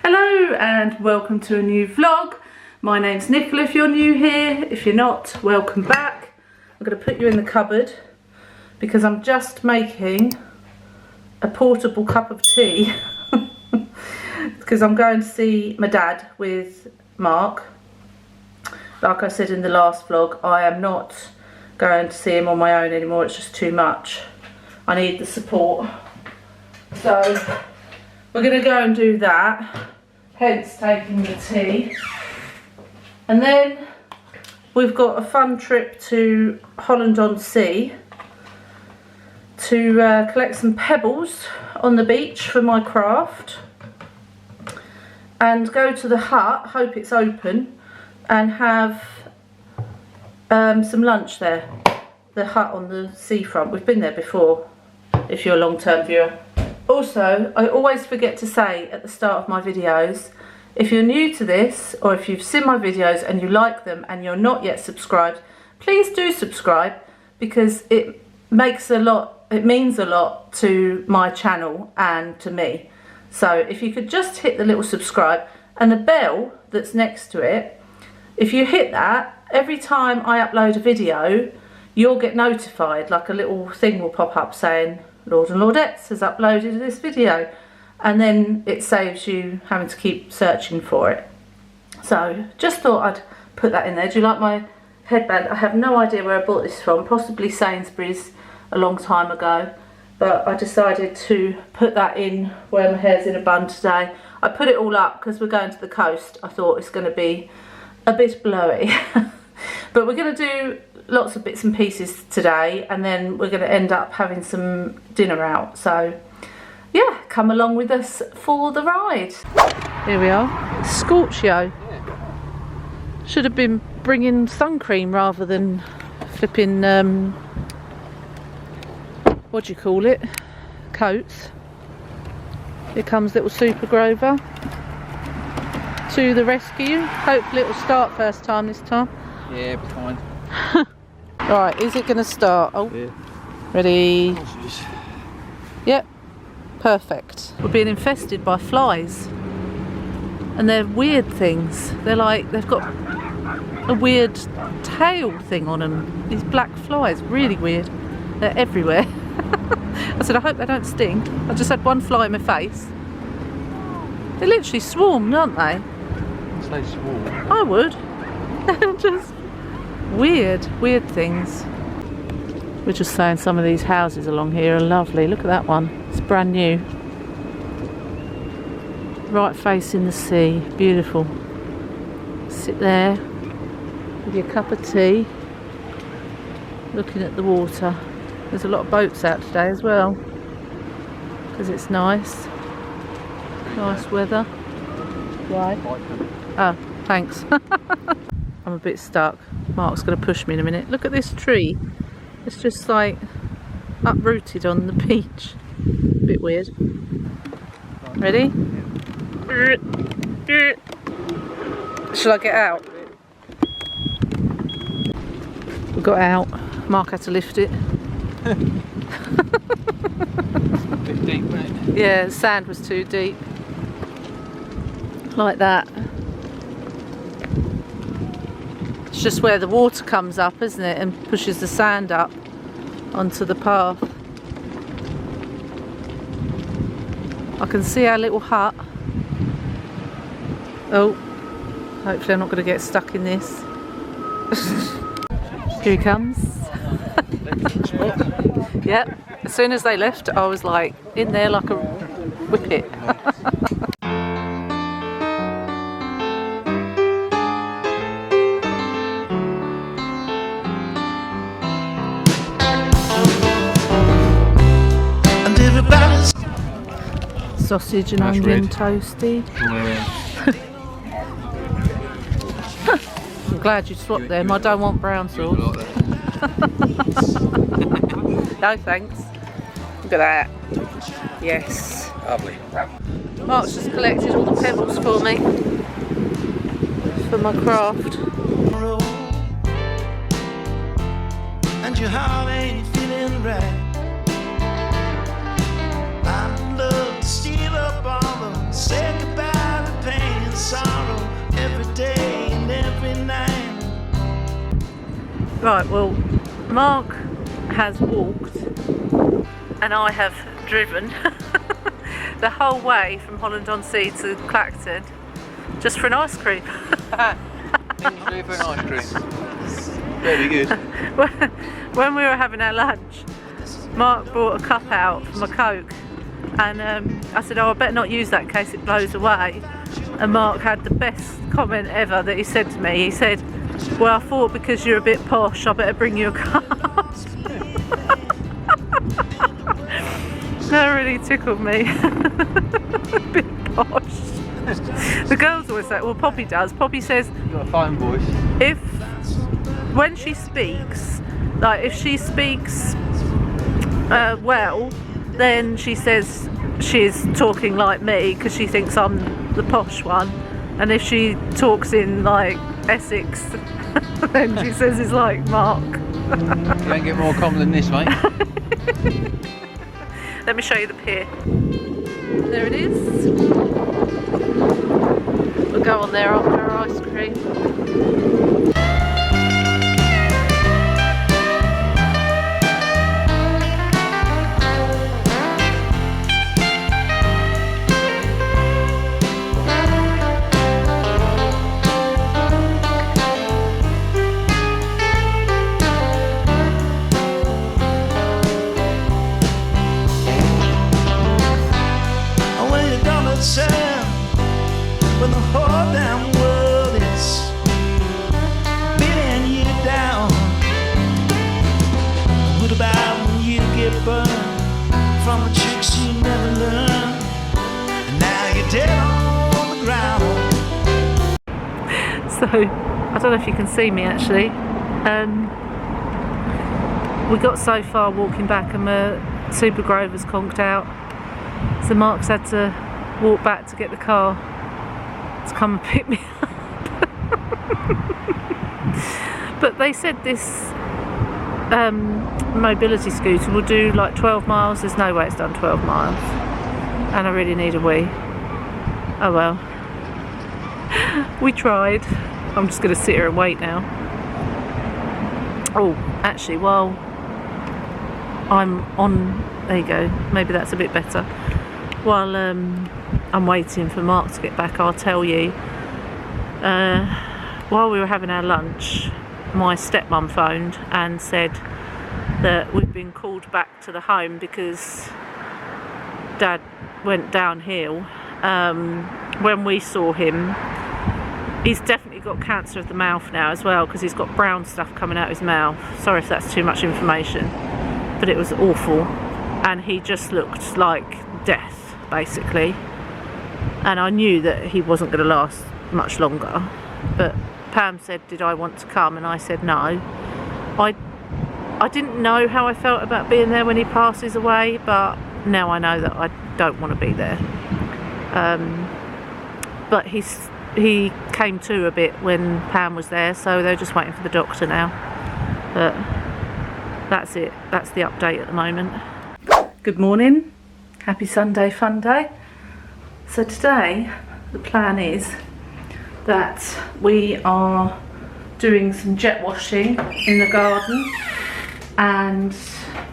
Hello and welcome to a new vlog. My name's Nicola if you're new here. If you're not, welcome back. I'm going to put you in the cupboard because I'm just making a portable cup of tea because I'm going to see my dad with Mark. Like I said in the last vlog, I am not going to see him on my own anymore. It's just too much. I need the support. So we're going to go and do that, hence taking the tea. And then we've got a fun trip to Holland-on-Sea to collect some pebbles on the beach for my craft and go to the hut, hope it's open, and have some lunch there. The hut on the seafront. We've been there before, if you're a long-term viewer. Also, I always forget to say at the start of my videos, if you're new to this or if you've seen my videos and you like them and you're not yet subscribed, please do subscribe because it means a lot to my channel and to me. So if you could just hit the little subscribe and the bell that's next to it, if you hit that, every time I upload a video, you'll get notified, like a little thing will pop up saying Lord and Lordettes has uploaded this video, and then it saves you having to keep searching for it. So just thought I'd put that in there. Do you like my headband? I have no idea where I bought this from, possibly Sainsbury's a long time ago, but I decided to put that in where my hair's in a bun today. I put it all up because we're going to the coast. I thought it's going to be a bit blowy. But we're going to do lots of bits and pieces today, and then we're going to end up having some dinner out. So yeah, come along with us for the ride. Here we are, Scorchio. Should have been bringing sun cream rather than flipping what do you call it, coats. Here comes little Super Grover to the rescue. Hopefully it'll start first time this time. Yeah, behind. Right, is it going to start? Oh, yeah. Ready? Yep, perfect. We're being infested by flies, and they're weird things. They're like, they've got a weird tail thing on them. These black flies, really weird. They're everywhere. I said, I hope they don't sting. I just had one fly in my face. They literally swarm, aren't they? Say swarm. I would. Just weird things. We're just saying some of these houses along here are lovely. Look at that one. It's brand new. Right facing the sea. Beautiful. Sit there with your cup of tea, looking at the water. There's a lot of boats out today as well because it's nice. Nice weather. Right. Oh, thanks. I'm a bit stuck. Mark's going to push me in a minute. Look at this tree. It's just like uprooted on the beach. A bit weird. Ready? Shall I get out? We got out. Mark had to lift it. A bit deep, mate. Yeah, the sand was too deep. Like that. It's just where the water comes up, isn't it, and pushes the sand up onto the path. I can see our little hut. Oh, hopefully I'm not going to get stuck in this. Here he comes. Yep, as soon as they left I was like in there like a whippet. Sausage and onion toasty. I'm glad you swapped them. I don't want brown sauce. No thanks. Look at that. Yes. Lovely. Mark's just collected all the pebbles for me for my craft. And your heart ain't feeling right. I love to steal up on them, say goodbye to Right, well, Mark has walked and I have driven the whole way from Holland-on-Sea to Clacton just for an ice cream. Enjoy for an ice cream. Very good. When we were having our lunch, Mark brought a cup out from a Coke, and I said, oh, I better not use that in case it blows away. And Mark had the best comment ever that he said to me. He said, well, I thought because you're a bit posh, I better bring you a cup. That really tickled me. A bit posh. The girls always say, well, Poppy does. Poppy says, You've got a fine voice. When she speaks, like if she speaks well, then she says she's talking like me because she thinks I'm the posh one, and if she talks in like Essex, then she says it's like Mark. You don't get more common than this, mate. Let me show you the pier. There it is. We'll go on there after our ice cream. When the whole damn world is beating you down, what about when you get burned from the tricks you never learned, and now you're dead on the ground? So, I don't know if you can see me actually. We got so far walking back and my Super Grover's conked out. So Mark's had to walk back to get the car to come and pick me up. But they said this mobility scooter will do like 12 miles. There's no way it's done 12 miles. And I really need a wee. Oh well. We tried. I'm just going to sit here and wait now. Oh, actually, while I'm on... There you go. Maybe that's a bit better. While I'm waiting for Mark to get back, I'll tell you. While we were having our lunch, my stepmum phoned and said that we've been called back to the home because Dad went downhill. When we saw him, he's definitely got cancer of the mouth now as well because he's got brown stuff coming out of his mouth. Sorry if that's too much information, but it was awful. And he just looked like death, basically, and I knew that he wasn't going to last much longer. But Pam said, did I want to come? And I said no. I didn't know how I felt about being there when he passes away, but now I know that I don't want to be there. But he came to a bit when Pam was there, so they're just waiting for the doctor now. But that's it. That's the update at the moment. Good morning. Happy Sunday fun day. So today the plan is that we are doing some jet washing in the garden, and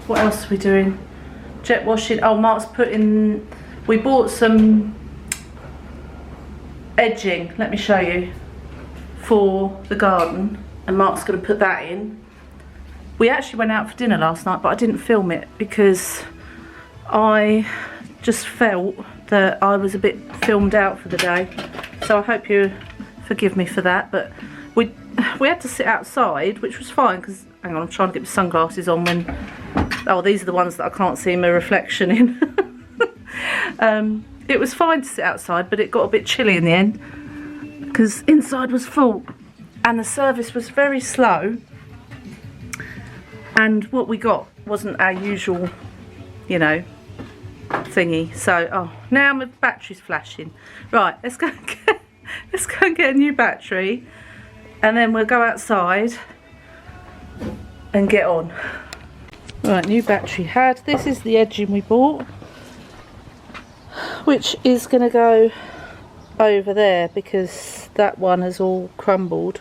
what else are we doing? Jet washing. Oh, Mark's we bought some edging, let me show you, for the garden, and Mark's going to put that in. We actually went out for dinner last night, but I didn't film it because I just felt that I was a bit filmed out for the day, so I hope you forgive me for that. But we had to sit outside, which was fine because, hang on, I'm trying to get my sunglasses on when, oh, these are the ones that I can't see my reflection in. It was fine to sit outside, but it got a bit chilly in the end because inside was full and the service was very slow, and what we got wasn't our usual, you know, thingy. So, oh, now my battery's flashing. Right, let's go and get a new battery, and then we'll go outside and get on. Right, new battery had. This is the edging we bought, which is going to go over there because that one has all crumbled.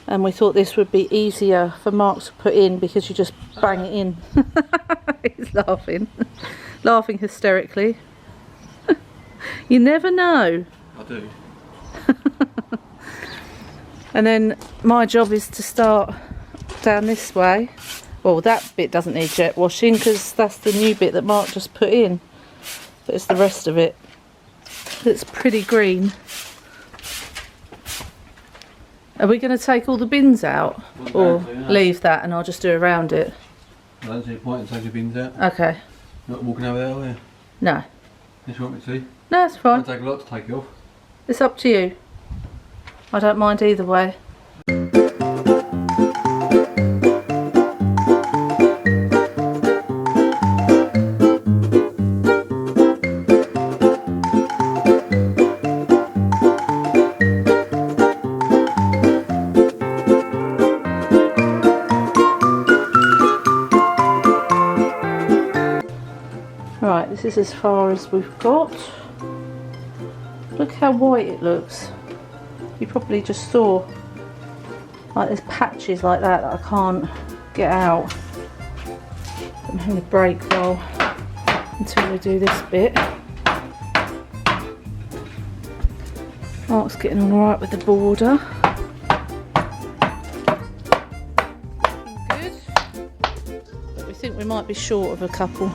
And we thought this would be easier for Mark to put in because you just bang it in. He's laughing. Laughing hysterically. You never know. I do. And then my job is to start down this way. Well, that bit doesn't need jet washing because that's the new bit that Mark just put in. But it's the rest of it that's pretty green. Are we going to take all the bins out or leave that and I'll just do around it? I don't see a point in taking the bins out. Okay. Not walking over there, are you? No. Yes, you want me to? No, it's fine. It'll take a lot to take it off. It's up to you. I don't mind either way. Right, this is as far as we've got. Look how white it looks. You probably just saw like there's patches like that I can't get out. I'm having a break while until we do this bit. Mark's getting all right with the border. Good. But we think we might be short of a couple.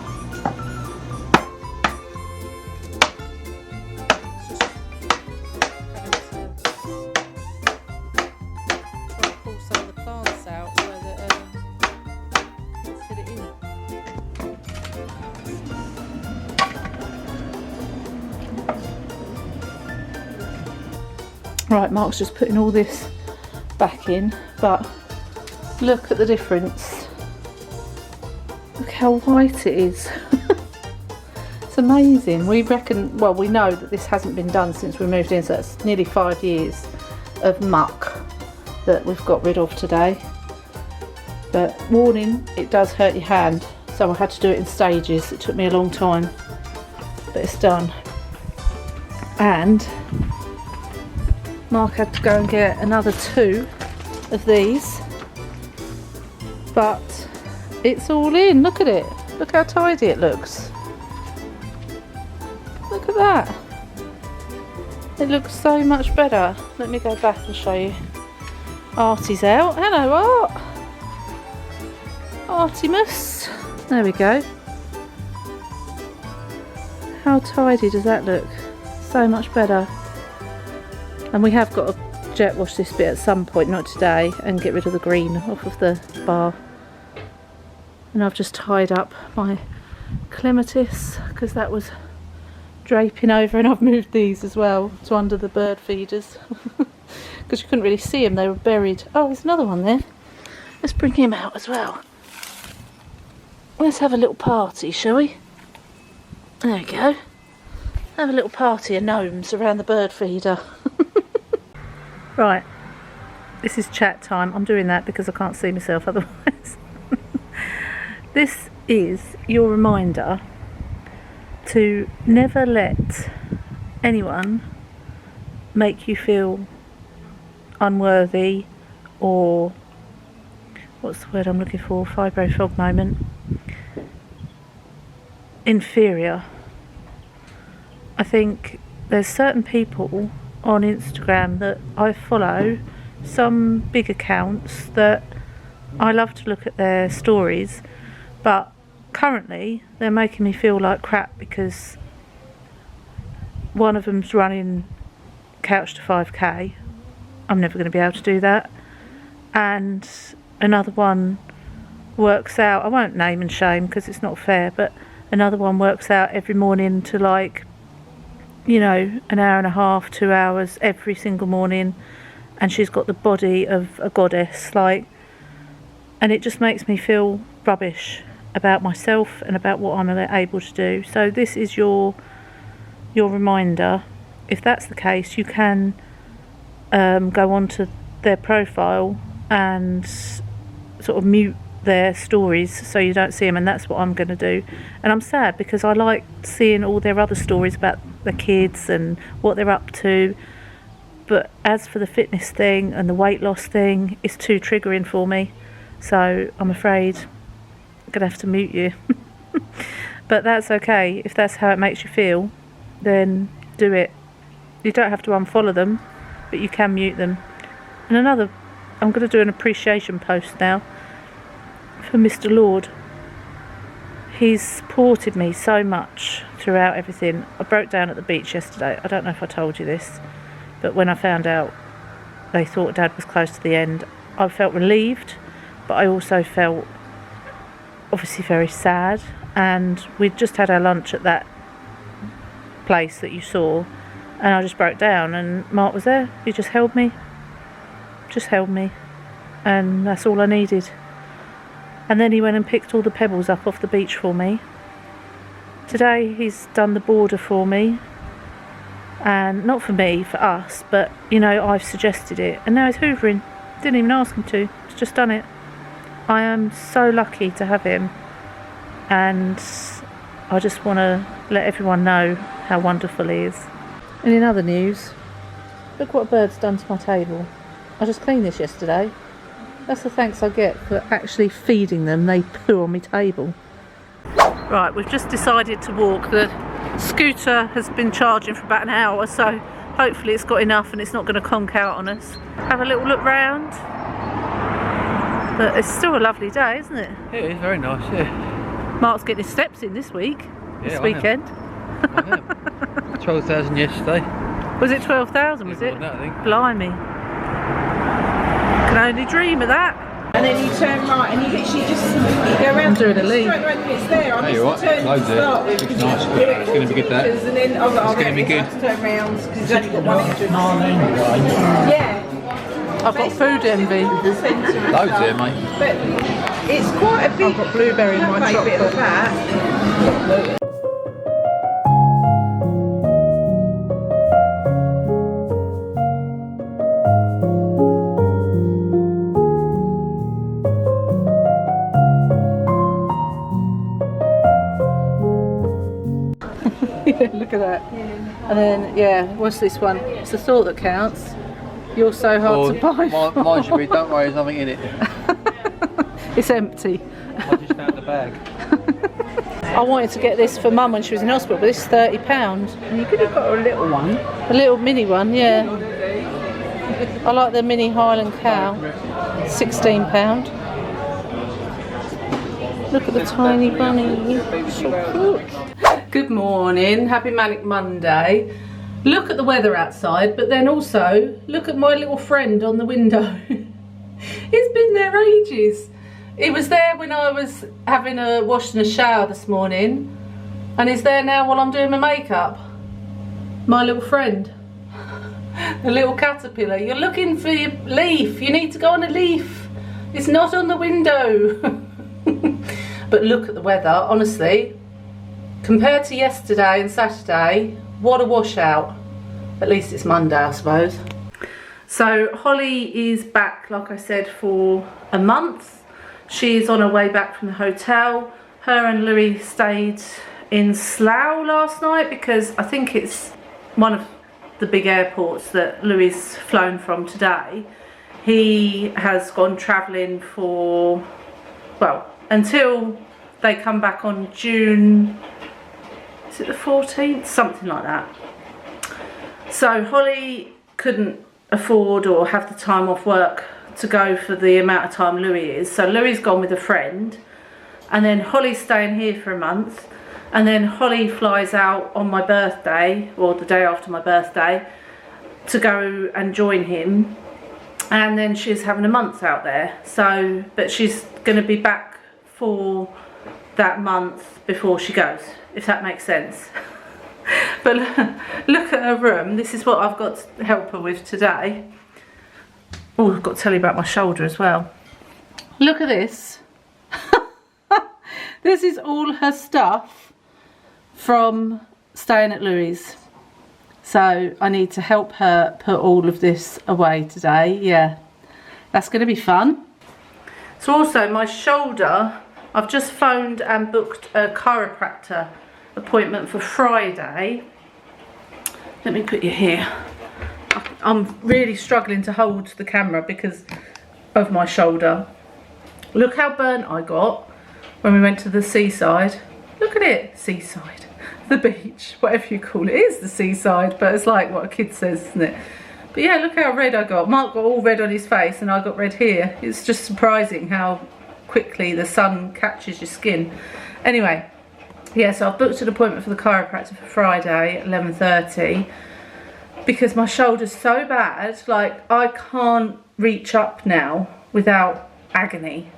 Right, Mark's just putting all this back in, but look at the difference. Look how white it is. It's amazing. We reckon, well, we know that this hasn't been done since we moved in, so that's nearly 5 years of muck that we've got rid of today. But warning, it does hurt your hand, so I had to do it in stages. It took me a long time, but it's done. And Mark had to go and get another 2 of these, but it's all in. Look at it. Look how tidy it looks. Look at that. It looks so much better. Let me go back and show you. Artie's out. Hello, Art. Artemis. There we go. How tidy does that look? So much better. And we have got to jet wash this bit at some point, not today, and get rid of the green off of the bar. And I've just tied up my clematis because that was draping over, and I've moved these as well to under the bird feeders because you couldn't really see them, they were buried. Oh, there's another one there. Let's bring him out as well. Let's have a little party, shall we? There we go. Have a little party of gnomes around the bird feeder. Right, this is chat time. I'm doing that because I can't see myself otherwise. This is your reminder to never let anyone make you feel unworthy or, what's the word I'm looking for, fibro frog moment, inferior. I think there's certain people on Instagram that I follow, some big accounts that I love to look at their stories, but currently they're making me feel like crap because one of them's running couch to 5k. I'm never going to be able to do that. And another one works out, I won't name and shame because it's not fair, but another one works out every morning to like, you know, an hour and a half, 2 hours every single morning, and she's got the body of a goddess, like, and it just makes me feel rubbish about myself and about what I'm able to do. So this is your reminder. If that's the case, you can go onto their profile and sort of mute their stories so you don't see them, and that's what I'm going to do. And I'm sad because I like seeing all their other stories about the kids and what they're up to, But as for the fitness thing and the weight loss thing, it's too triggering for me. So I'm afraid I'm going to have to mute you. But that's okay. If that's how it makes you feel, then do it. You don't have to unfollow them, but you can mute them. And another, I'm going to do an appreciation post now for Mr. Lord. He's supported me so much throughout everything. I broke down at the beach yesterday. I don't know if I told you this, but when I found out they thought Dad was close to the end, I felt relieved, but I also felt obviously very sad. And we'd just had our lunch at that place that you saw, and I just broke down, and Mark was there. He just held me, and that's all I needed. And then he went and picked all the pebbles up off the beach for me. Today he's done the border for me, and not for me, for us, but you know, I've suggested it, and now he's hoovering. Didn't even ask him to, he's just done it. I am so lucky to have him, and I just want to let everyone know how wonderful he is. And in other news, look what a bird's done to my table. I just cleaned this yesterday. That's the thanks I get for actually feeding them. They poo on my table. Right, we've just decided to walk. The scooter has been charging for about an hour, so hopefully it's got enough and it's not going to conk out on us. Have a little look round. But it's still a lovely day, isn't it? Yeah, it's very nice, yeah. Mark's getting his steps in this week, Yeah, weekend. I have. 12,000 yesterday. Was it 12,000, was it? More than that, I think. Blimey. Can only dream of that. And then you turn right and you literally just go around. I'm doing a lead. Straight around, it's there. I No, you're missed the right. turn Loads to there. start with. Looks nice. It's going to be good, that. And then I've got It's going to be good. to turn round because he's only got one entrance. Yeah. I've got food envy. Loads there, mate. But it's quite a big. I've got blueberry in my bit chocolate. of that. Look at that. And then, yeah, what's this one? It's the thought that counts. You're so hard to buy. Mine should be, don't worry, there's nothing in it. It's empty. I just found the bag. I wanted to get this for Mum when she was in hospital, but this is £30. You could have got a little one. A little mini one, yeah. I like the mini Highland cow. £16. Look at the tiny bunny. So cute. Good morning, happy Manic Monday. Look at the weather outside, but then also look at my little friend on the window. He's been there ages. He was there when I was having a wash and a shower this morning, and he's there now while I'm doing my makeup. My little friend. The little caterpillar. You're looking for your leaf. You need to go on a leaf. It's not on the window. But look at the weather, honestly. Compared to yesterday and Saturday, what a washout. At least it's Monday, I suppose. So Holly is back, like I said, for a month. She's on her way back from the hotel. Her and Louis stayed in Slough last night because I think it's one of the big airports that Louis has flown from today. He has gone travelling for, well, until they come back on June, is it the 14th? Something like that. So Holly couldn't afford or have the time off work to go for the amount of time Louis is. So Louis's gone with a friend, and then Holly's staying here for a month, and then Holly flies out on my birthday, or the day after my birthday, to go and join him, and then she's having a month out there. So, but she's going to be back for that month before she goes, if that makes sense. But look at her room. This is what I've got to help her with today. Oh, I've got to tell you about my shoulder as well. Look at this. This is all her stuff from staying at Louis'. So I need to help her put all of this away today. Yeah, that's going to be fun. So also my shoulder, I've just phoned and booked a chiropractor appointment for Friday. Let me put you here. I'm really struggling to hold the camera because of my shoulder. Look how burnt I got when we went to the seaside. Look at it, seaside, the beach, whatever you call it. It is the seaside, but it's like what a kid says, isn't it? But yeah, look how red I got. Mark got all red on his face and I got red here. It's just surprising how quickly the sun catches your skin. Anyway, yeah, so I've booked an appointment for the chiropractor for Friday at 11:30 because my shoulder's so bad, like I can't reach up now without agony.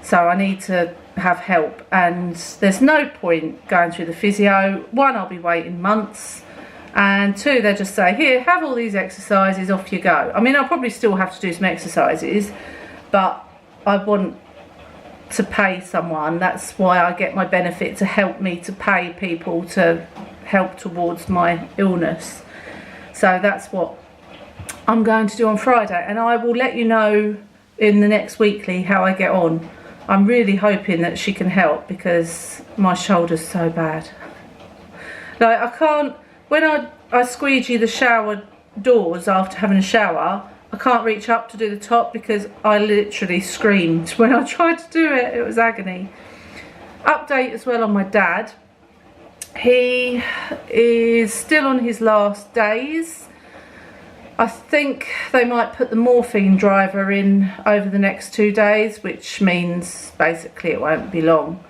So I need to have help, and there's no point going through the physio. One, I'll be waiting months, and two, they just say, here, have all these exercises, off you go. I mean, I'll probably still have to do some exercises, but I want to pay someone. That's why I get my benefit, to help me to pay people to help towards my illness. So that's what I'm going to do on Friday, and I will let you know in the next weekly how I get on. I'm really hoping that she can help because my shoulder's so bad. Like, I can't, when I squeegee the shower doors after having a shower, I can't reach up to do the top because I literally screamed when I tried to do it. It was agony. Update as well on my dad. He is still on his last days. I think they might put the morphine driver in over the next 2 days, which means basically it won't be long.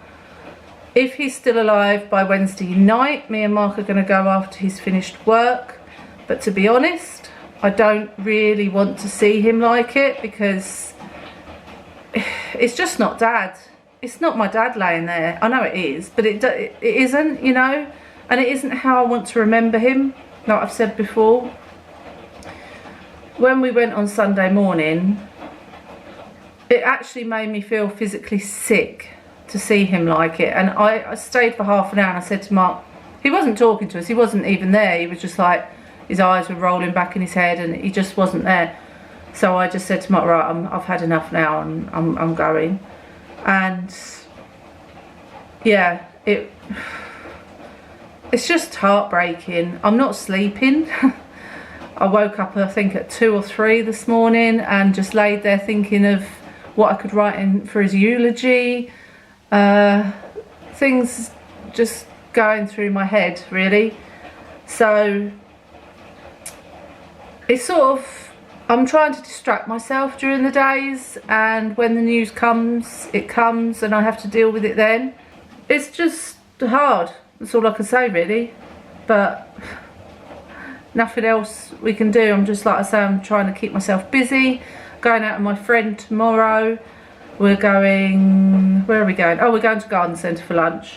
If he's still alive by Wednesday night, me and Mark are going to go after he's finished work. But to be honest, I don't really want to see him like it because it's just not Dad. It's not my dad laying there. I know it is, but it isn't, you know, and it isn't how I want to remember him, like I've said before. When we went on Sunday morning, it actually made me feel physically sick to see him like it. And I stayed for half an hour and I said to Mark, he wasn't talking to us, he wasn't even there, he was just like, his eyes were rolling back in his head and he just wasn't there. So I just said to Mark, right, I've had enough now and I'm going. And yeah, it's just heartbreaking. I'm not sleeping. I woke up, I think, at 2 or 3 this morning and just laid there thinking of what I could write in for his eulogy. Things just going through my head, really. So it's sort of, I'm trying to distract myself during the days, and when the news comes, it comes and I have to deal with it then. It's just hard, that's all I can say really, but nothing else we can do. I'm just, like I say, I'm trying to keep myself busy. Going out with my friend tomorrow. We're going, where are we going? Oh, we're going to Garden Centre for lunch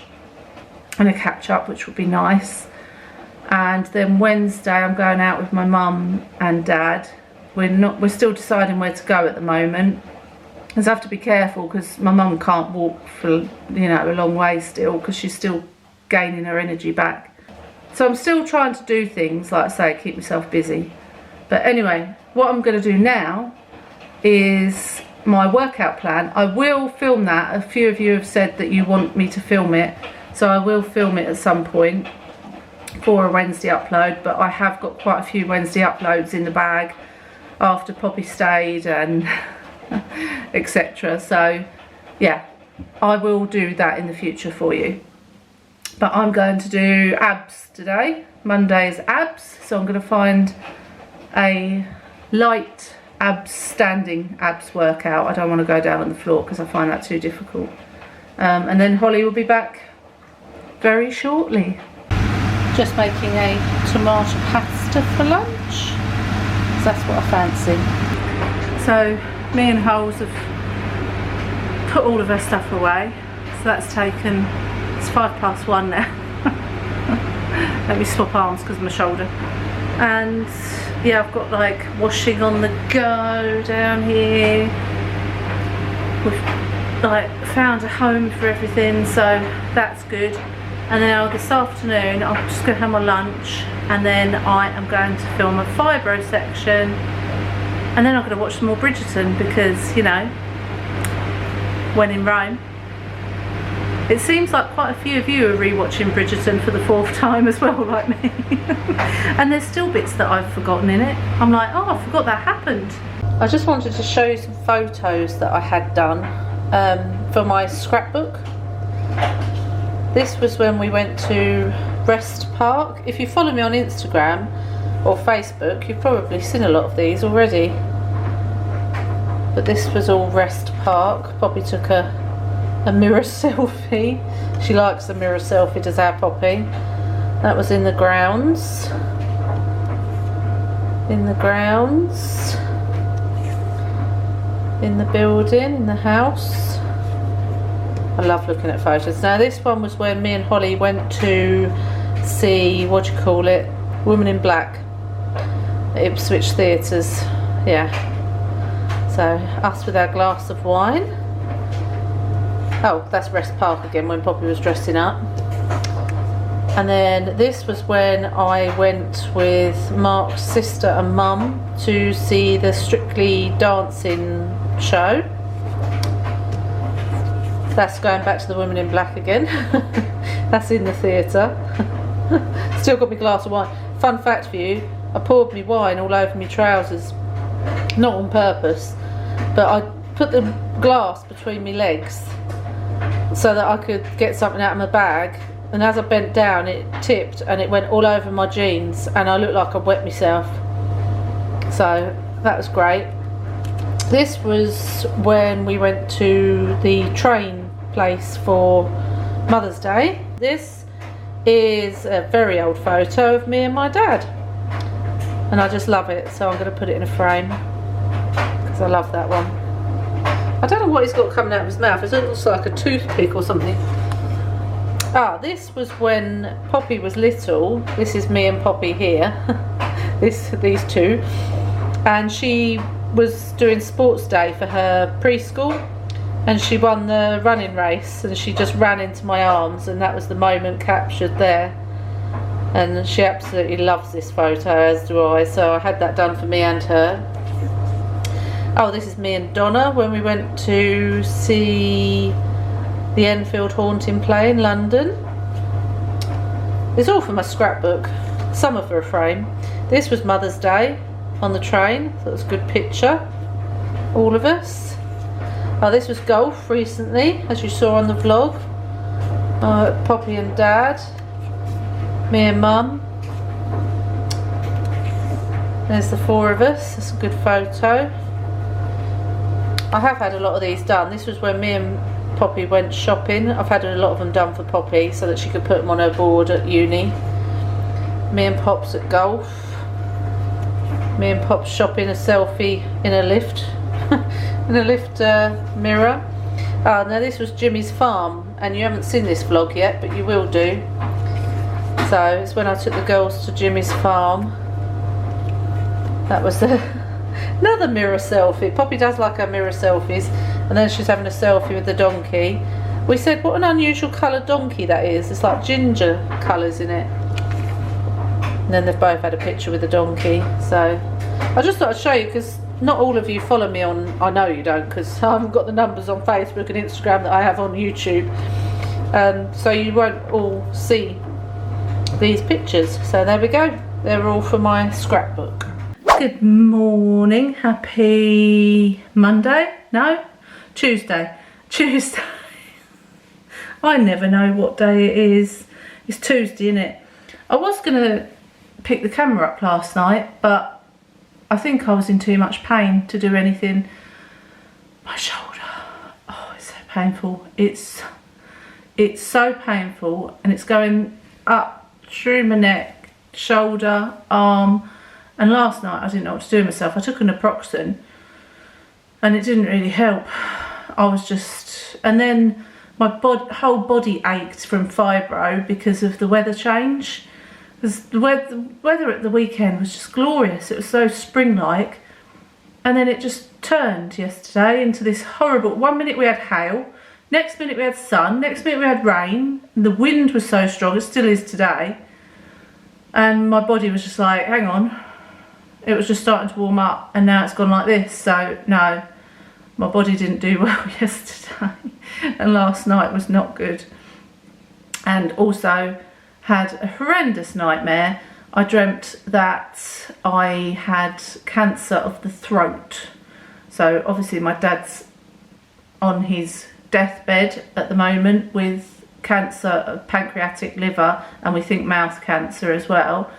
and a catch up, which would be nice. And then Wednesday I'm going out with my mum and dad. We're still deciding where to go at the moment, because I have to be careful because my mum can't walk for, you know, a long way still, because she's still gaining her energy back. So I'm still trying to do things, like I say, keep myself busy. But anyway, what I'm going to do now is my workout plan. I will film that. A few of you have said that you want me to film it, so I will film it at some point for a Wednesday upload. But I have got quite a few Wednesday uploads in the bag after Poppy stayed and etc. So yeah, I will do that in the future for you. But I'm going to do abs today. Monday's abs, so I'm going to find a light abs, standing abs workout. I don't want to go down on the floor because I find that too difficult. And then Holly will be back very shortly. Just making a tomato pasta for lunch. That's what I fancy. So me and Holes have put all of our stuff away. So that's taken, it's 1:05 now. Let me swap arms because of my shoulder. And yeah, I've got like washing on the go down here. We've like found a home for everything, so that's good. And now this afternoon I'm just going to have my lunch, and then I am going to film a fibro section, and then I'm going to watch some more Bridgerton because, you know, when in Rome. It seems like quite a few of you are rewatching Bridgerton for the 4th time as well, like me. And there's still bits that I've forgotten in it. I'm like, oh, I forgot that happened. I just wanted to show you some photos that I had done for my scrapbook. This was when we went to Rest Park. If you follow me on Instagram or Facebook, you've probably seen a lot of these already. But this was all Rest Park. Poppy took a mirror selfie. She likes a mirror selfie, does our Poppy. That was in the grounds. In the grounds. In the building, in the house. I love looking at photos. Now this one was when me and Holly went to see, what do you call it, Woman in Black at Ipswich Theatres. Yeah. So us with our glass of wine. Oh, that's Rest Park again, when Poppy was dressing up. And then this was when I went with Mark's sister and mum to see the Strictly Dancing show. That's going back to the Women in Black again. That's in the theatre. Still got my glass of wine. Fun fact for you, I poured me wine all over my trousers. Not on purpose, but I put the glass between my legs so that I could get something out of my bag, and as I bent down it tipped and it went all over my jeans and I looked like I wet myself. So that was great. This was when we went to the train place for Mother's Day. This is a very old photo of me and my dad, and I just love it, so I'm going to put it in a frame because I love that one. I don't know what he's got coming out of his mouth. It looks like a toothpick or something. Ah, this was when Poppy was little. This is me and Poppy here. These two. And she was doing sports day for her preschool, and she won the running race, and she just ran into my arms, and that was the moment captured there. And she absolutely loves this photo, as do I, so I had that done for me and her. Oh, this is me and Donna when we went to see the Enfield Haunting play in London. It's all from my scrapbook, some of her a frame. This was Mother's Day on the train, so it was a good picture, all of us. Oh, this was golf recently, as you saw on the vlog. Poppy and Dad, me and Mum. There's the 4 of us, that's a good photo. I have had a lot of these done. This was when me and Poppy went shopping. I've had a lot of them done for Poppy so that she could put them on her board at uni. Me and Pops at golf. Me and Pops shopping, a selfie in a lift. In a lift mirror. Now this was Jimmy's farm, and you haven't seen this vlog yet, but you will do. So it's when I took the girls to Jimmy's farm. That was another mirror selfie. Poppy does like her mirror selfies, and then she's having a selfie with the donkey. We said what an unusual coloured donkey that is. It's like ginger colours in it. And then they've both had a picture with the donkey. So I just thought I'd show you, because not all of you follow me on, I know you don't, because I haven't got the numbers on Facebook and Instagram that I have on YouTube. So you won't all see these pictures. So there we go. They're all for my scrapbook. Good morning. Happy Monday? No? Tuesday. Tuesday. I never know what day it is. It's Tuesday, isn't it? I was going to pick the camera up last night, but I think I was in too much pain to do anything. My shoulder. Oh, it's so painful. It's so painful, and it's going up through my neck, shoulder, arm. And last night I didn't know what to do with myself. I took an naproxen and it didn't really help. I was just, and then my whole body ached from fibro because of the weather change. Because the weather at the weekend was just glorious. It was so spring-like, and then it just turned yesterday into this horrible. 1 minute we had hail, next minute we had sun, next minute we had rain. And the wind was so strong, it still is today. And my body was just like, hang on. It was just starting to warm up, and now it's gone like this. So no, my body didn't do well yesterday. and last night was not good. And also had a horrendous nightmare. I dreamt that I had cancer of the throat. So obviously my dad's on his deathbed at the moment with cancer of pancreatic liver, and we think mouth cancer as well.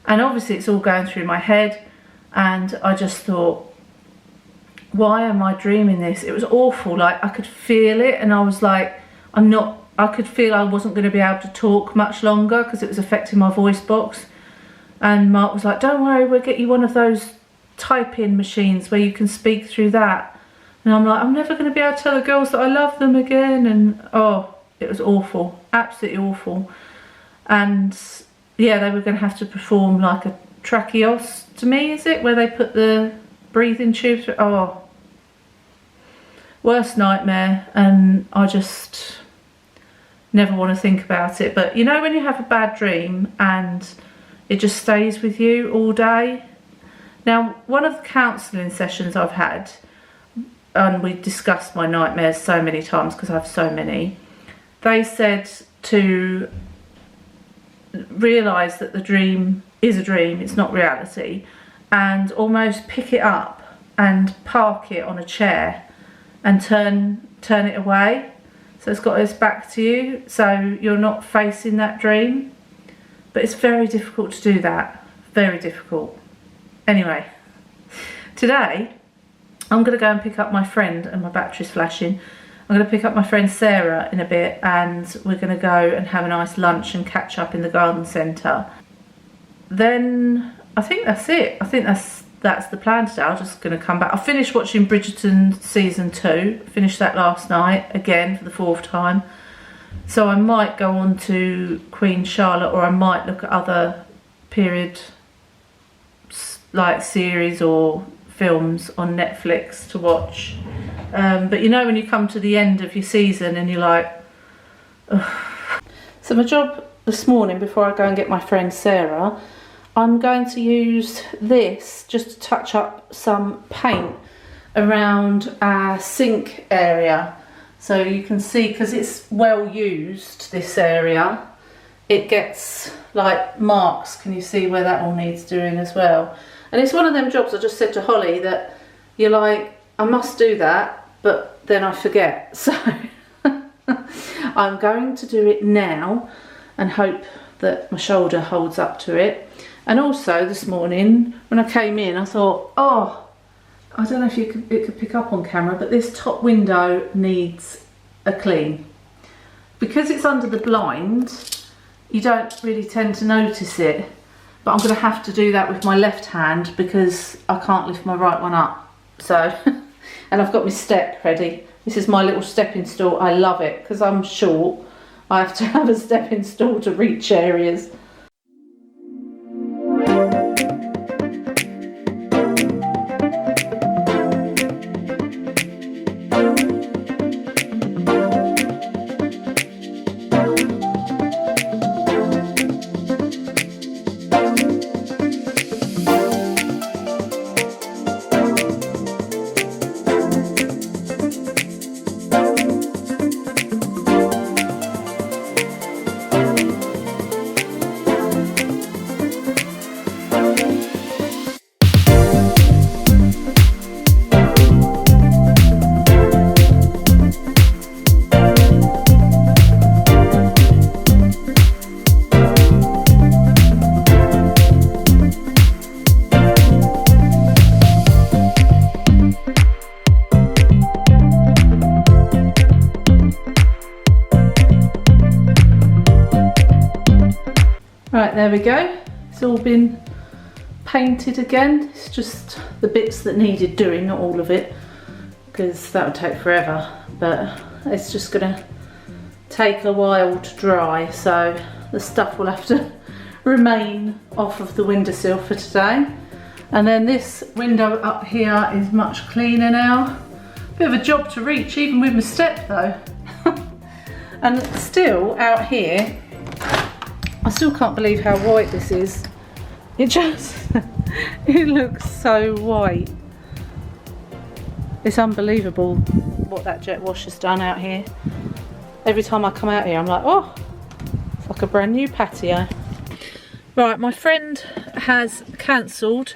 And obviously it's all going through my head, and I just thought, why am I dreaming this? It was awful. Like, I could feel it, and I was like, I could feel I wasn't going to be able to talk much longer because it was affecting my voice box. And Mark was like, don't worry, we'll get you one of those type-in machines where you can speak through that. And I'm like, I'm never going to be able to tell the girls that I love them again. And oh, it was awful, absolutely awful. And yeah, they were going to have to perform like a tracheostomy, is it, where they put the breathing tube through? Oh, worst nightmare. And I just never want to think about it. But you know when you have a bad dream and it just stays with you all day? Now, one of the counselling sessions I've had, and we discussed my nightmares so many times because I have so many, they said to realise that the dream is a dream, it's not reality, and almost pick it up and park it on a chair and turn it away, so it's got its back to you, so you're not facing that dream. But it's very difficult to do that, very difficult. Anyway, today I'm going to go and pick up my friend, and my battery's flashing. I'm going to pick up my friend Sarah in a bit, and we're going to go and have a nice lunch and catch up in the garden centre. Then I think that's it. I think that's the plan today. I'm just going to come back. I finished watching Bridgerton season 2. Finished that last night again for the 4th time. So I might go on to Queen Charlotte, or I might look at other period like series or films on Netflix to watch. But you know when you come to the end of your season and you're like, ugh. So my job this morning, before I go and get my friend Sarah, I'm going to use this just to touch up some paint around our sink area. So you can see, because it's well used, this area, it gets like marks. Can you see where that all needs doing as well? And it's one of them jobs, I just said to Holly, that you're like, I must do that, but then I forget. So I'm going to do it now and hope that my shoulder holds up to it. And also this morning when I came in, I thought, oh, I don't know if it could pick up on camera, but this top window needs a clean. Because it's under the blind, you don't really tend to notice it, but I'm going to have to do that with my left hand because I can't lift my right one up. So, and I've got my step ready. This is my little stepping stool. I love it because I'm short. I have to have a stepping stool to reach areas. Right, there we go. It's all been painted again. It's just the bits that needed doing, not all of it, because that would take forever. But it's just gonna take a while to dry, so the stuff will have to remain off of the windowsill for today. And then this window up here is much cleaner now. Bit of a job to reach, even with my step though. And still out here, I still can't believe how white this is. It just, it looks so white. It's unbelievable. what that jet wash has done out here. Every time I come out here I'm like, oh, it's like a brand new patio. Right, my friend has cancelled,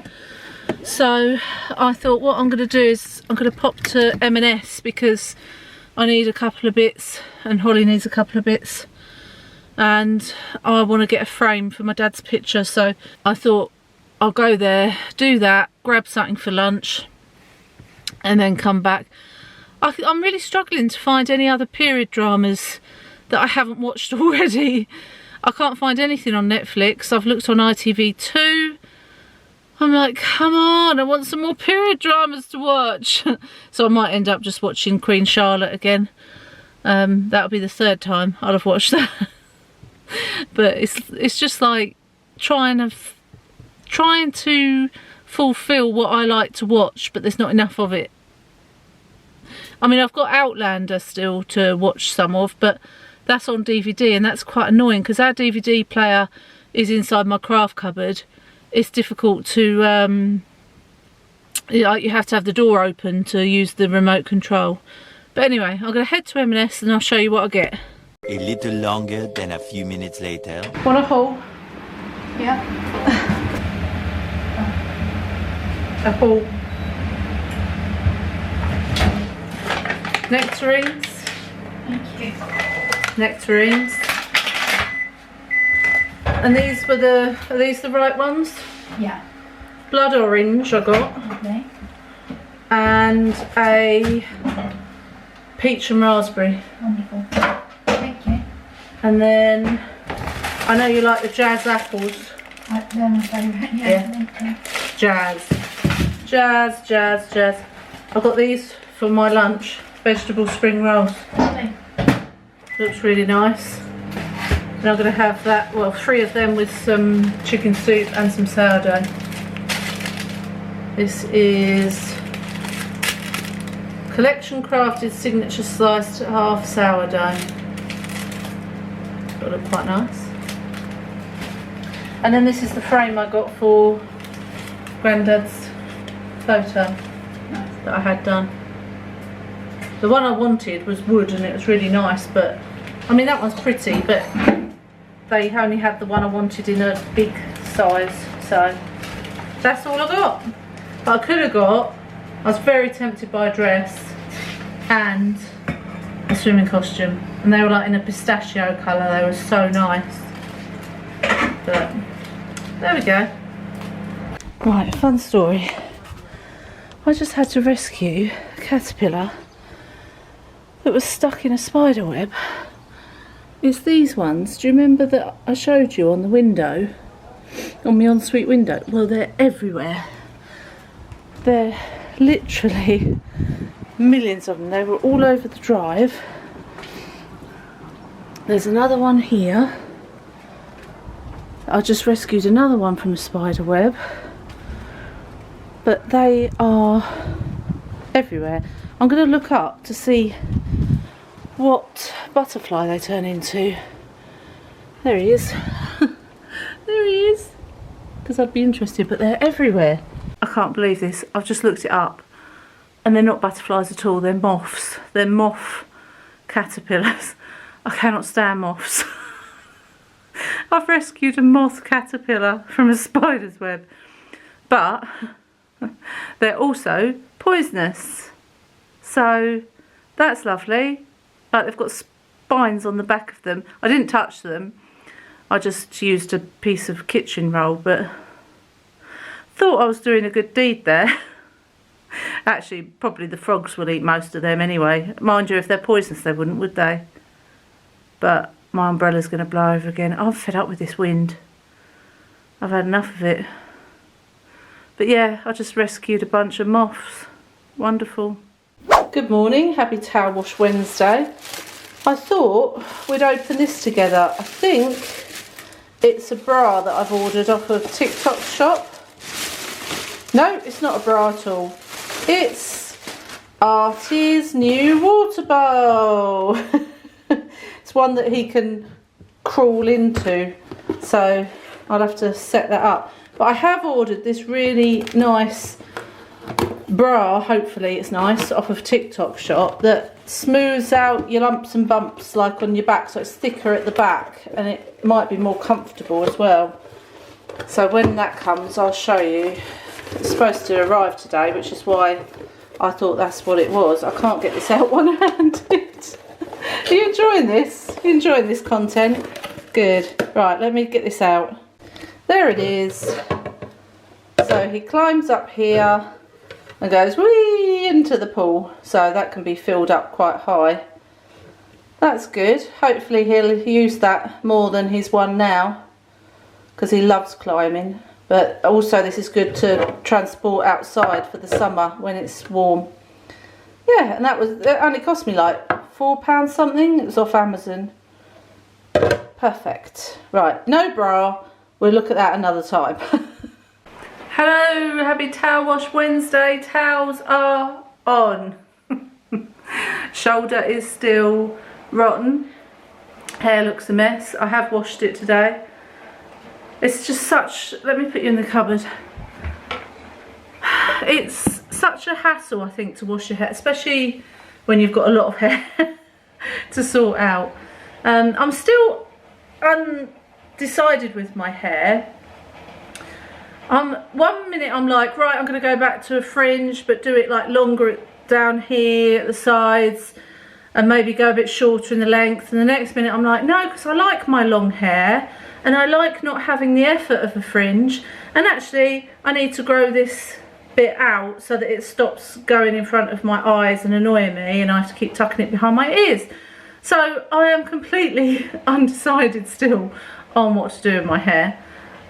so I thought what I'm going to do is I'm going to pop to M&S because I need a couple of bits and Holly needs a couple of bits, and I want to get a frame for my dad's picture, so I thought I'll go there, do that, grab something for lunch and then come back. I'm really struggling to find any other period dramas that I haven't watched already. I can't find anything on Netflix. I've looked on ITV2. I'm like, come on, I want some more period dramas to watch. So I might end up just watching Queen Charlotte again. That'll be the third time I'll have watched that. But it's just like trying to fulfill what I like to watch, but there's not enough of it. I mean, I've got Outlander still to watch some of, but that's on DVD and that's quite annoying because our DVD player is inside my craft cupboard. It's difficult to, you have to have the door open to use the remote control. But anyway, I'm going to head to M&S and I'll show you what I get. A little longer than a few minutes later. Want a haul? Yeah. A haul. Nectarines. Thank you. Nectarines. And these were are these the right ones? Yeah. Blood orange I got. Lovely. And a peach and raspberry. Wonderful. Thank you. And then, I know you like the jazz apples. They're my favourite. Yeah. Thank you. Jazz. Jazz, jazz, jazz. I've got these for my lunch. Vegetable spring rolls. Lovely. Looks really nice. And I'm going to have that, well, 3 of them with some chicken soup and some sourdough. This is collection crafted signature sliced half sourdough. That'll look quite nice. And then this is the frame I got for Grandad's photo that I had done. The one I wanted was wood and it was really nice, but I mean that one's pretty, but they only had the one I wanted in a big size, so that's all I got. But I could have got, I was very tempted by a dress and a swimming costume, and they were like in a pistachio colour. They were so nice, but there we go. Right, fun story. I just had to rescue a caterpillar that was stuck in a spider web. It's these ones. Do you remember that I showed you on the window, on my ensuite window? Well, they're everywhere. They're literally millions of them. They were all over the drive. There's another one here. I just rescued another one from a spider web. But they are everywhere. I'm going to look up to see what butterfly they turn into. There he is. There he is. Because I'd be interested, but they're everywhere. I can't believe this. I've just looked it up. And they're not butterflies at all. They're moths. They're moth caterpillars. I cannot stand moths. I've rescued a moth caterpillar from a spider's web. But they're also poisonous. So that's lovely. Like, they've got spines on the back of them. I didn't touch them. I just used a piece of kitchen roll, but thought I was doing a good deed there. Actually, probably the frogs will eat most of them anyway. Mind you, if they're poisonous, they wouldn't, would they? But my umbrella's going to blow over again. I'm fed up with this wind. I've had enough of it. But yeah, I just rescued a bunch of moths. Wonderful. Good morning, happy Towel Wash Wednesday. I thought we'd open this together. I think it's a bra that I've ordered off of TikTok shop. No, it's not a bra at all. It's Artie's new water bowl. It's one that he can crawl into, so I'll have to set that up. But I have ordered this really nice bra, hopefully it's nice, off of TikTok shop that smooths out your lumps and bumps like on your back, so it's thicker at the back and it might be more comfortable as well. So when that comes I'll show you. It's supposed to arrive today, which is why I thought that's what it was. I can't get this out one-handed. Are you enjoying this? Are you enjoying this content? Good. Right, let me get this out. There it is. So he climbs up here and goes whee into the pool. So that can be filled up quite high. That's good. Hopefully he'll use that more than his one now, because he loves climbing. But also this is good to transport outside for the summer when it's warm. Yeah, and it only cost me like £4 something. It was off Amazon. Perfect. Right, no bra. We'll look at that another time. Hello, happy Towel Wash Wednesday. Towels are on. Shoulder is still rotten. Hair looks a mess. I have washed it today. It's just such, let me put you in the cupboard. It's such a hassle, I think, to wash your hair, especially when you've got a lot of hair to sort out. I'm still undecided with my hair. 1 minute I'm like, right, I'm going to go back to a fringe, but do it like longer down here at the sides and maybe go a bit shorter in the length. And the next minute I'm like, no, because I like my long hair. And I like not having the effort of a fringe, and actually I need to grow this bit out so that it stops going in front of my eyes and annoying me, and I have to keep tucking it behind my ears. So I am completely undecided still on what to do with my hair.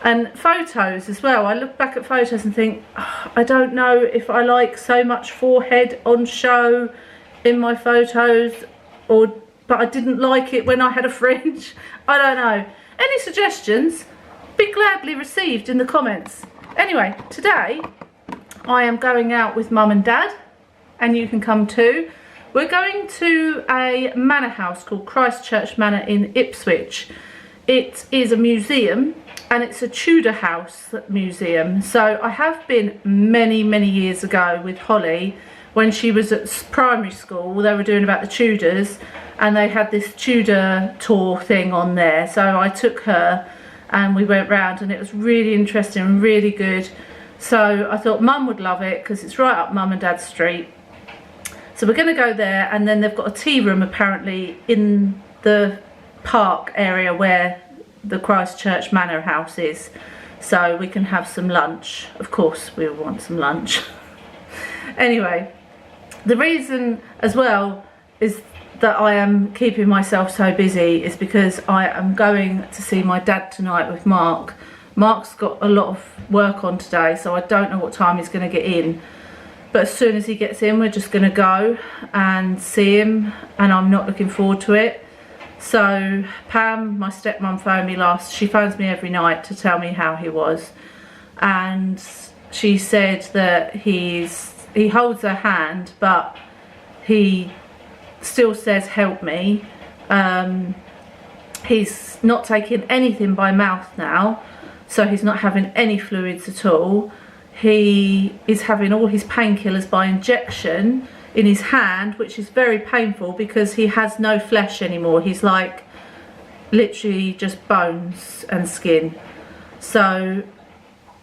And photos as well, I look back at photos and think, oh, I don't know if I like so much forehead on show in my photos, but I didn't like it when I had a fringe. I don't know. Any suggestions? Be gladly received in the comments. Anyway, today I am going out with Mum and Dad, and you can come too. We're going to a manor house called Christchurch Manor in Ipswich. It is a museum, and it's a Tudor house museum. So I have been many, many years ago with Holly when she was at primary school. They were doing about the Tudors, and they had this Tudor tour thing on there. So I took her and we went round, and it was really interesting and really good. So I thought Mum would love it because it's right up Mum and Dad's street. So we're going to go there, and then they've got a tea room apparently in the park area where the Christchurch Manor house is. So we can have some lunch. Of course we want some lunch. Anyway, the reason as well is that I am keeping myself so busy is because I am going to see my dad tonight with Mark. Mark's got a lot of work on today, so I don't know what time he's going to get in. But as soon as he gets in, we're just going to go and see him, and I'm not looking forward to it. So Pam, my stepmom, phoned me she phones me every night to tell me how he was. And she said that he holds her hand, but he still says help me. He's not taking anything by mouth now, so he's not having any fluids at all. He is having all his painkillers by injection in his hand, which is very painful because he has no flesh anymore. He's like literally just bones and skin, so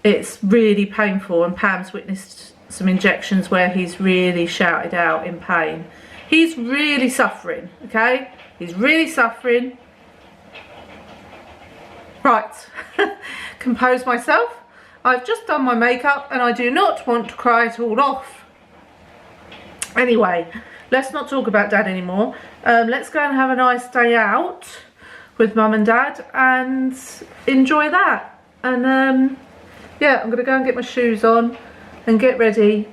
it's really painful. And Pam's witnessed some injections where he's really shouted out in pain. He's really suffering, okay? He's really suffering. Right, compose myself. I've just done my makeup and I do not want to cry it all off. Anyway, let's not talk about Dad anymore. Let's go and have a nice day out with Mum and Dad and enjoy that. And yeah, I'm going to go and get my shoes on and get ready.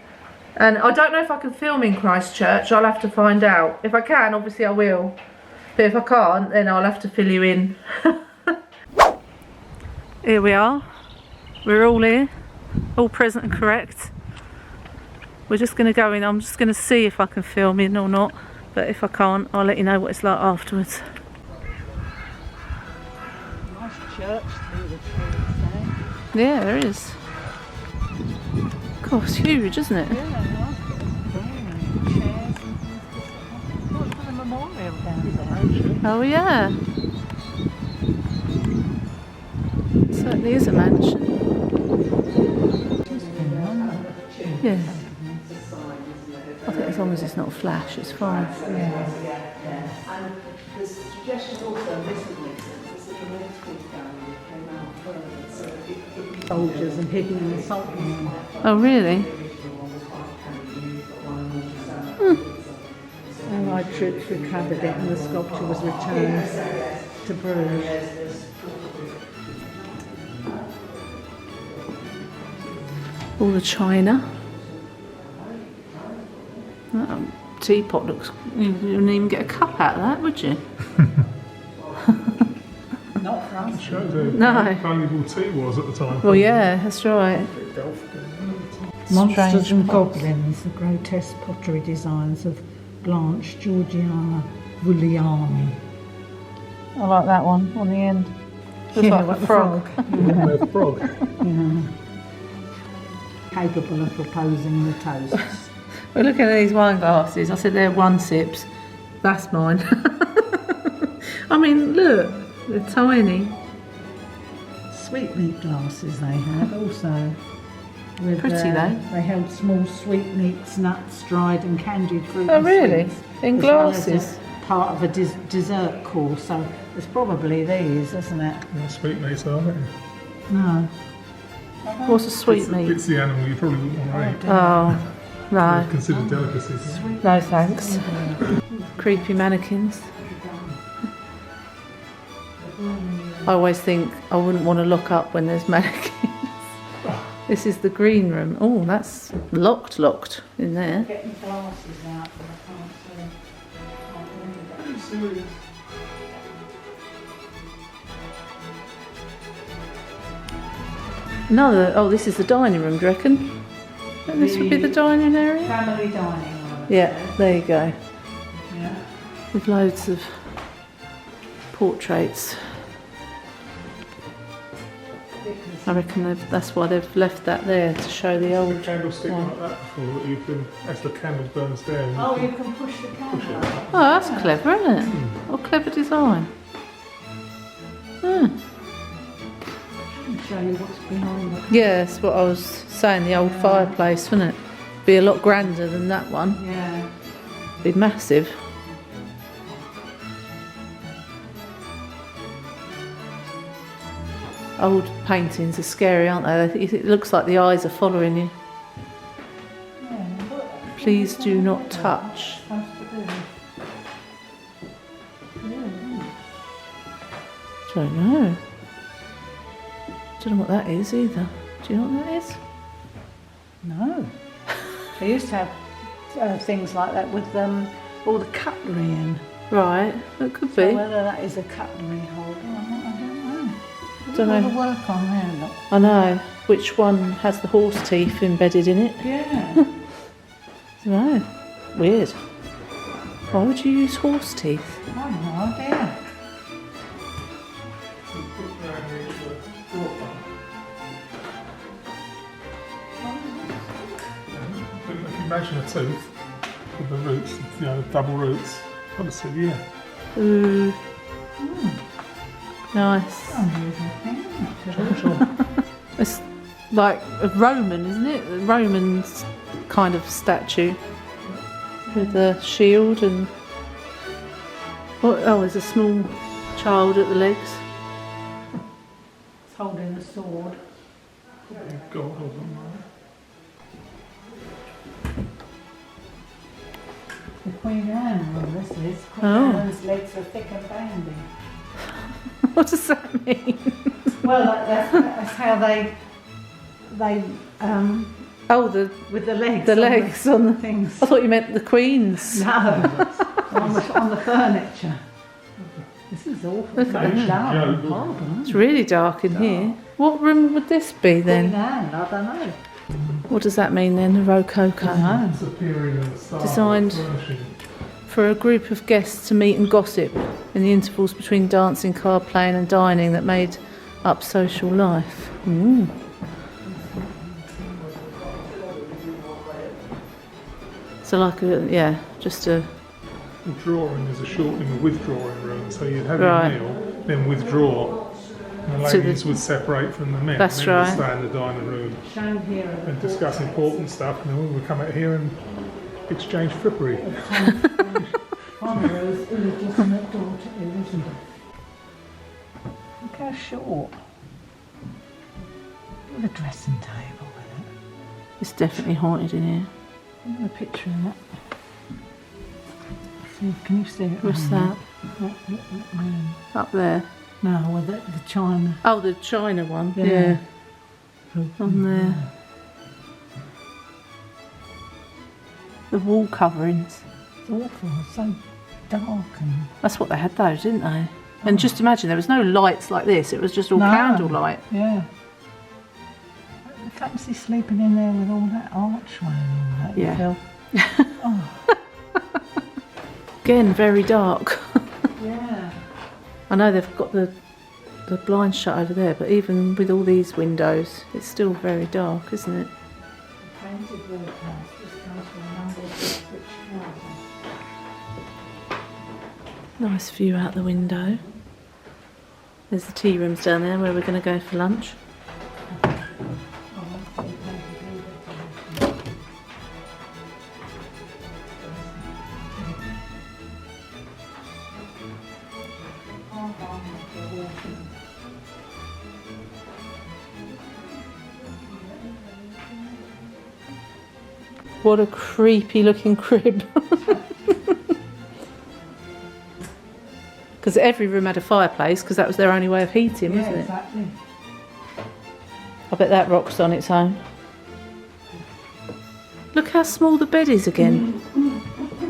And I don't know if I can film in Christchurch. I'll have to find out. If I can, obviously I will. But if I can't, then I'll have to fill you in. Here we are. We're all here. All present and correct. We're just going to go in. I'm just going to see if I can film in or not. But if I can't, I'll let you know what it's like afterwards. Nice church. Yeah, there is. God, it's huge, isn't it? Oh yeah. It certainly is a mansion. Yeah. I think as long as it's not flash, it's fine. Soldiers and hidden in the salt mine. Oh really? Allied troops recovered it and the sculpture was returned to Bruges. All the china. That teapot looks... You wouldn't even get a cup out of that, would you? Not for us. Shows how No. valuable tea was at the time. Well, yeah, that's right. Monsters Strange and pots. goblins, the grotesque pottery designs of Blanche Georgiana Vulliani. I like that one on the end. Looks like what a the frog. Yeah, frog. Yeah. Capable of proposing the toasts. We're looking at these wine glasses. I said they're 1 sips. That's mine. I mean, look, they're tiny. Sweetmeat glasses they had also. With, Pretty though. They held small sweetmeats, nuts, dried and candied fruit. Oh and really? sweets, In as well as glasses? a part of a dessert course. So it's probably these, isn't it? Yeah, sweetmeats, aren't they? No. What's a sweetmeat? It's the animal you probably wouldn't want to eat. Oh, no. They're considered delicacies. No thanks. Creepy mannequins. I always think I wouldn't want to look up when there's mannequins. This is the green room. Oh, that's locked in there. Getting glasses out, but I can't see. Another. Oh, this is the dining room, do you reckon? And this would be the dining area? Family dining room. Yeah, there you go. Yeah. With loads of portraits. I reckon that's why they've left that there, to show the A old candlestick one. like that before that you can, as the candle burns down. Oh, you can push the candle up. Oh, that's clever, isn't it? What clever design. Hmm. Show you what's behind it. Yeah, that's what I was saying, the old fireplace, wouldn't it? Be a lot grander than that one. Yeah. Be massive. Old paintings are scary, aren't they? It looks like the eyes are following you. Please do not touch. Don't know. Don't know what that is either. Do you know what that is? No. They used to have things like that with all the cutlery in. Right, that could So be. whether that is a cutlery holder or not, I don't know. Don't There's a know. lot of work on there, look. I know. Which one has the horse teeth embedded in it? Yeah. Right. Weird. Why would you use horse teeth? I have no idea. If you imagine a tooth with the roots, you know, the double roots, obviously, yeah. Ooh. Nice. Unusual thing, isn't it? It's like a Roman, isn't it? A Roman kind of statue with a shield and what? Oh, there's a small child at the legs. It's holding a sword. God, hold on. The Queen Anne, well, this is. Queen Oh. Anne's legs are thick and bandy. What does that mean? Well, that's how they Oh, the with the legs. legs on the things. I thought you meant the Queen's. No, on the furniture. This is awful. Look at Very that. dark. Joe. Horrible. It's really dark in here. What room would this be Queen then? Anne, I don't know. What does that mean then? The Rococo. No. It's a period of the style Designed- of furnishing. For a group of guests to meet and gossip in the intervals between dancing, card playing and dining that made up social life. So like a, just a... The drawing is a shortening of withdrawing room, so you'd have Right. your meal, then withdraw, and the To ladies would separate from the men. That's and then right. We'd stay in the dining room Shown here are and discuss important stuff, and then we would come out here and exchange frippery. Conroe's illegitimate daughter, Elizabeth. Look how short. With a dressing table with it. It's definitely haunted in here. Look at a picture of that. See, can you see it? What's round that? there? Look, round. Up there. No, well, the china. Oh, the China one. Yeah. Yeah. On there. The wall coverings. It's awful. It's so dark and... That's what they had those, didn't they? And just imagine, there was no lights like this. It was just all No. candlelight. Yeah. I fancy sleeping in there with all that archway and all that. Yeah. You feel? Again, very dark. Yeah. I know they've got the blinds shut over there, but even with all these windows, it's still very dark, isn't it? Painted wood house. This comes from a number of Christchurch houses. Nice view out the window. There's the tea rooms down there where we're going to go for lunch. What a creepy looking crib. Because every room had a fireplace, because that was their only way of heating, Yeah, wasn't it? exactly. I bet that rocks on its own. Look how small the bed is again.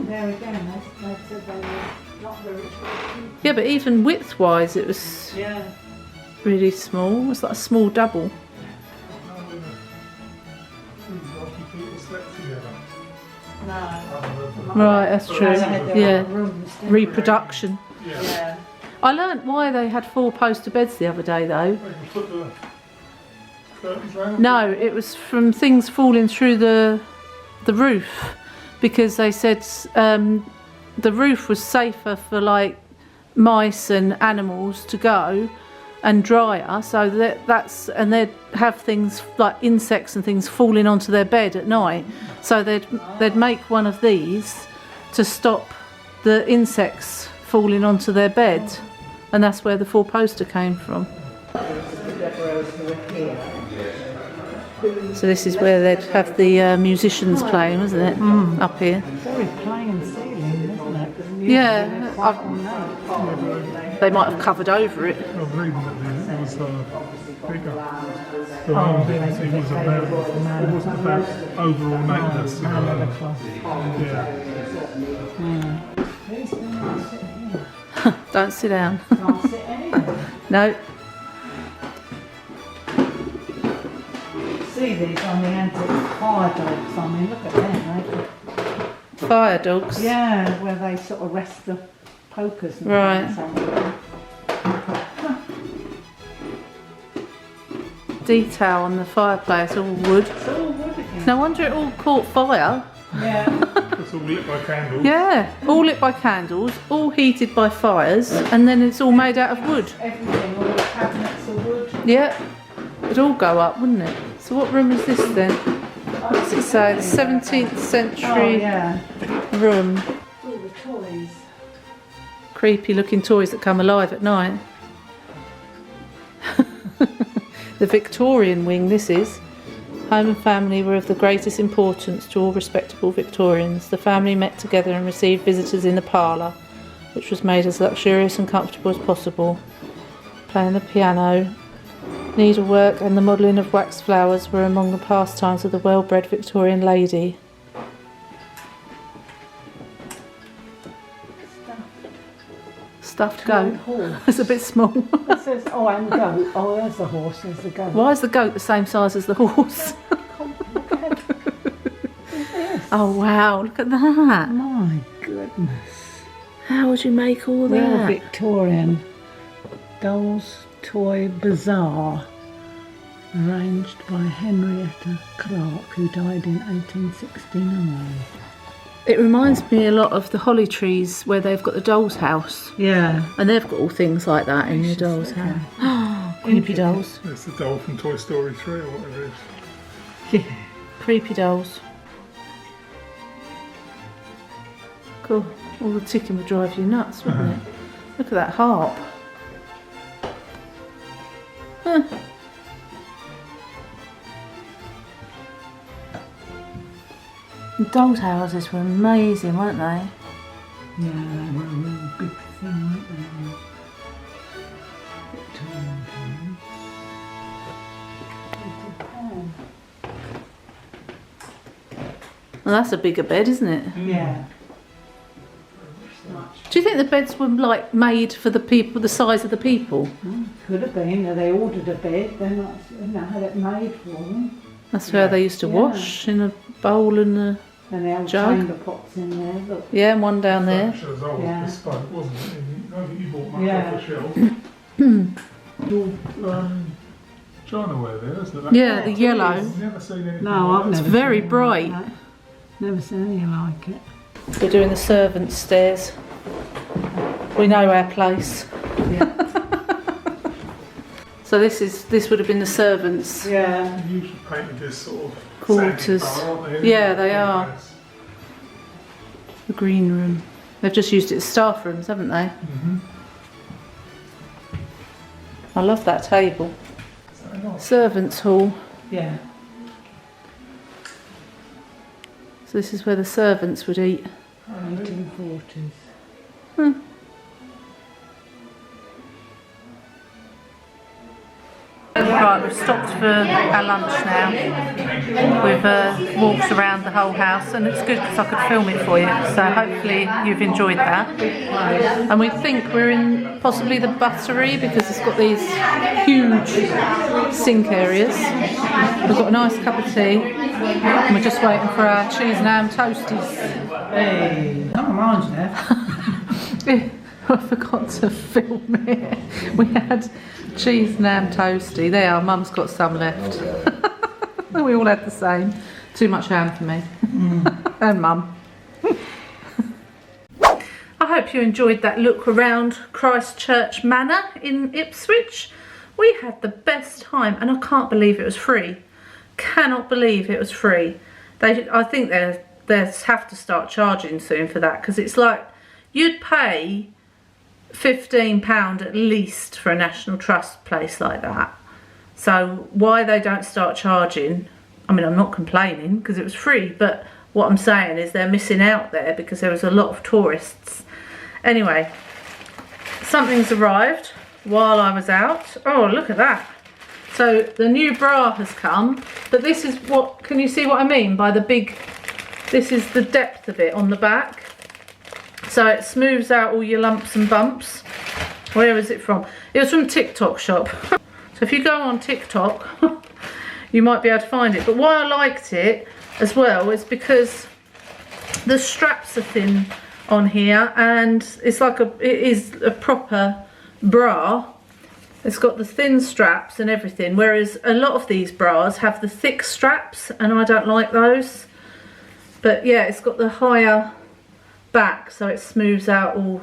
There again, they said they were not very rich. Yeah, but even width-wise, it was Yeah. really small. It's like a small double. People slept together. No. Right, that's true. They had their Yeah, own rooms, didn't reproduction. Yeah. they? Yeah. I learnt why they had 4 poster beds the other day, though. They can put the curtains round. No, it was from things falling through the roof, because they said the roof was safer for like mice and animals to go and drier, so that's and they'd have things like insects and things falling onto their bed at night, so they'd make one of these to stop the insects falling onto their bed, and that's where the 4 poster came from. So this is where they'd have the musicians playing, wasn't it? Up here. Very plain ceiling, isn't it? Yeah, Quite ornate. they might have covered over it. I was reading that it was bigger. The one thing it wasn't about overall maintenance. Yeah. Please don't sit here. Don't sit down. Can't sit anywhere. No. See these on the antique fire dogs. I mean, look at them. Fire dogs. Yeah, where they sort of rest the pokers and Right. things on them. Detail on the fireplace, all wood. It's all wood again. No wonder it all caught fire. Yeah. It's all lit by candles. Yeah, all lit by candles, all heated by fires, and then it's all made out of wood. Everything, all the cabinets are wood. Yeah, it'd all go up, wouldn't it? So what room is this then? What's it say? The 17th Oh, century yeah. room. All the toys. Creepy looking toys that come alive at night. The Victorian wing, this is. Home and family were of the greatest importance to all respectable Victorians. The family met together and received visitors in the parlour, which was made as luxurious and comfortable as possible. Playing the piano, needlework and the modelling of wax flowers were among the pastimes of the well-bred Victorian lady. Stuffed goat. Horse. It's a bit small. It says, oh, and goat. Oh, there's the horse, there's the goat. Why is the goat the same size as the horse? Oh wow, look at that. My goodness. How would you make all Real that? Victorian. Dolls Toy Bazaar. Arranged by Henrietta Clark, who died in 1869. It reminds me a lot of the holly trees where they've got the doll's house. Yeah. And they've got all things like that in your doll's house. Creepy dolls. It's the doll from Toy Story 3 or whatever it is. Yeah. Creepy dolls. Cool. All the ticking would drive you nuts, wouldn't it? Look at that harp. Huh. The dolls' houses were amazing, weren't they? Yeah, they were a real big thing, weren't they? Victorian time. Well, that's a bigger bed, isn't it? Yeah. Do you think the beds were like made for the people, the size of the people? Could have been. They ordered a bed, then they had it made for them. That's where they used to wash, in a bowl and a And the old jug. chamber pots in there. Look. yeah, and one down there. Furniture as old Yeah. as bespoke, wasn't it? You bought much Yeah. off the shelf. Chinaware there, isn't it? That Yeah, the yellow. I've never seen anything No, like I've that. never. It's very seen bright. Like that. Never seen anything like it. We're doing the servants' stairs. We know our place. Yeah. So this would have been the servants' Yeah. They usually painted this sort of quarters. sandy colour, aren't they? Yeah, they are. The green room. They've just used it as staff rooms, haven't they? Mm-hmm. I love that table. Servants' hall. Yeah. So this is where the servants would eat. 1840s. Right, we've stopped for our lunch now. We've walked around the whole house, and it's good because I could film it for you. So hopefully you've enjoyed that. And we think we're in possibly the buttery because it's got these huge sink areas. We've got a nice cup of tea, and we're just waiting for our cheese and ham toasties. Hey, not mine's left. I forgot to film it. We had cheese and ham toasty. There, Mum's got some left. We all had the same. Too much ham for me. And Mum. I hope you enjoyed that look around Christchurch Manor in Ipswich. We had the best time, and I can't believe it was free. Cannot believe it was free. I think they have to start charging soon for that, because it's like you'd pay £15 at least for a National Trust place like that. So why they don't start charging, I mean, I'm not complaining because it was free, but what I'm saying is they're missing out there because there was a lot of tourists. Anyway, something's arrived while I was out. Oh, look at that. So the new bra has come, but this is what, can you see what I mean by the big, this is the depth of it on the back. So it smooths out all your lumps and bumps. Where is it from? It was from TikTok shop. So if you go on TikTok, you might be able to find it. But why I liked it as well is because the straps are thin on here, and it's like it is a proper bra. It's got the thin straps and everything, whereas a lot of these bras have the thick straps, and I don't like those. But yeah, it's got the higher back, so it smooths out all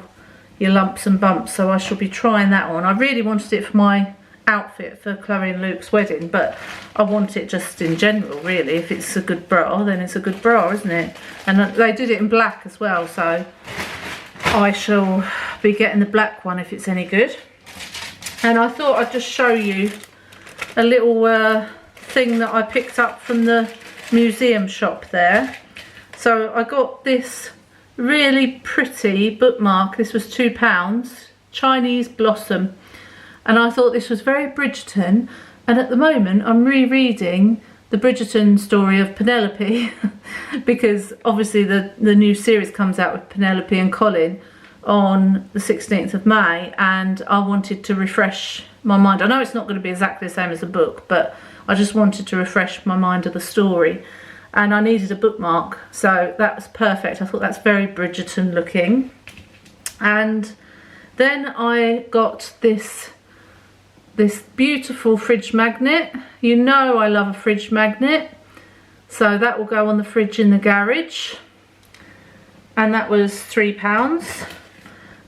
your lumps and bumps. So I shall be trying that on. I really wanted it for my outfit for Chloe and Luke's wedding, but I want it just in general, really. If it's a good bra, then it's a good bra, isn't it? And they did it in black as well, so I shall be getting the black one if it's any good. And I thought I'd just show you a little thing that I picked up from the museum shop there. So I got this really pretty bookmark. This was £2, Chinese Blossom, and I thought this was very Bridgerton. And at the moment I'm rereading the Bridgerton story of Penelope because obviously the new series comes out with Penelope and Colin on the 16th of May, and I wanted to refresh my mind. I know it's not going to be exactly the same as the book, but I just wanted to refresh my mind of the story. And I needed a bookmark, so that was perfect. I thought that's very Bridgerton looking. And then I got this beautiful fridge magnet. You know I love a fridge magnet, so that will go on the fridge in the garage. and that was £3.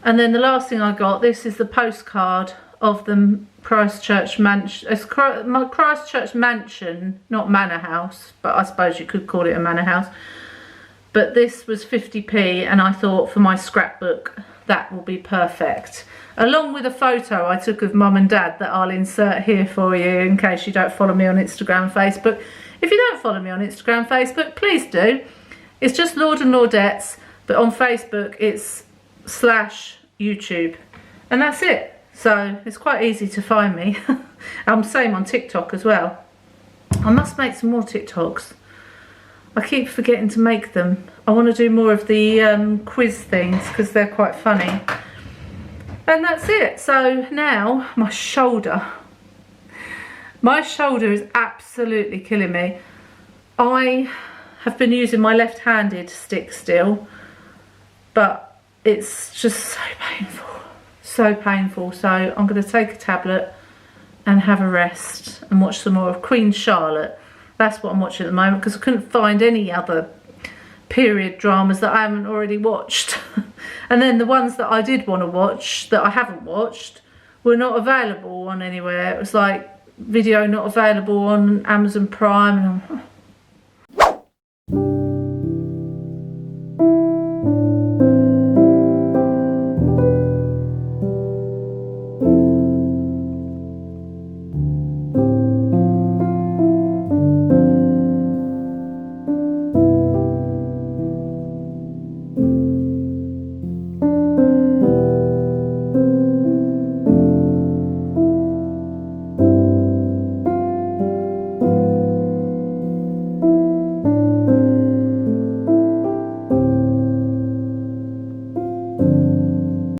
And then the last thing I got, this is the postcard of the Christchurch mansion. It's my Christchurch mansion, not manor house, but I suppose you could call it a manor house. But this was 50p, and I thought for my scrapbook that will be perfect. Along with a photo I took of Mum and Dad that I'll insert here for you in case you don't follow me on Instagram and Facebook. If you don't follow me on Instagram and Facebook, please do. It's just Lord and Lordettes, but on Facebook it's /YouTube, and that's it. So it's quite easy to find me. I'm same on TikTok as well. I must make some more TikToks. I keep forgetting to make them. I want to do more of the quiz things because they're quite funny. And that's it. So now my shoulder is absolutely killing me. I have been using my left-handed stick still, but it's just so painful. So painful. So I'm going to take a tablet and have a rest and watch some more of Queen Charlotte. That's what I'm watching at the moment because I couldn't find any other period dramas that I haven't already watched. And then the ones that I did want to watch that I haven't watched were not available on anywhere. It was like video not available on Amazon Prime, and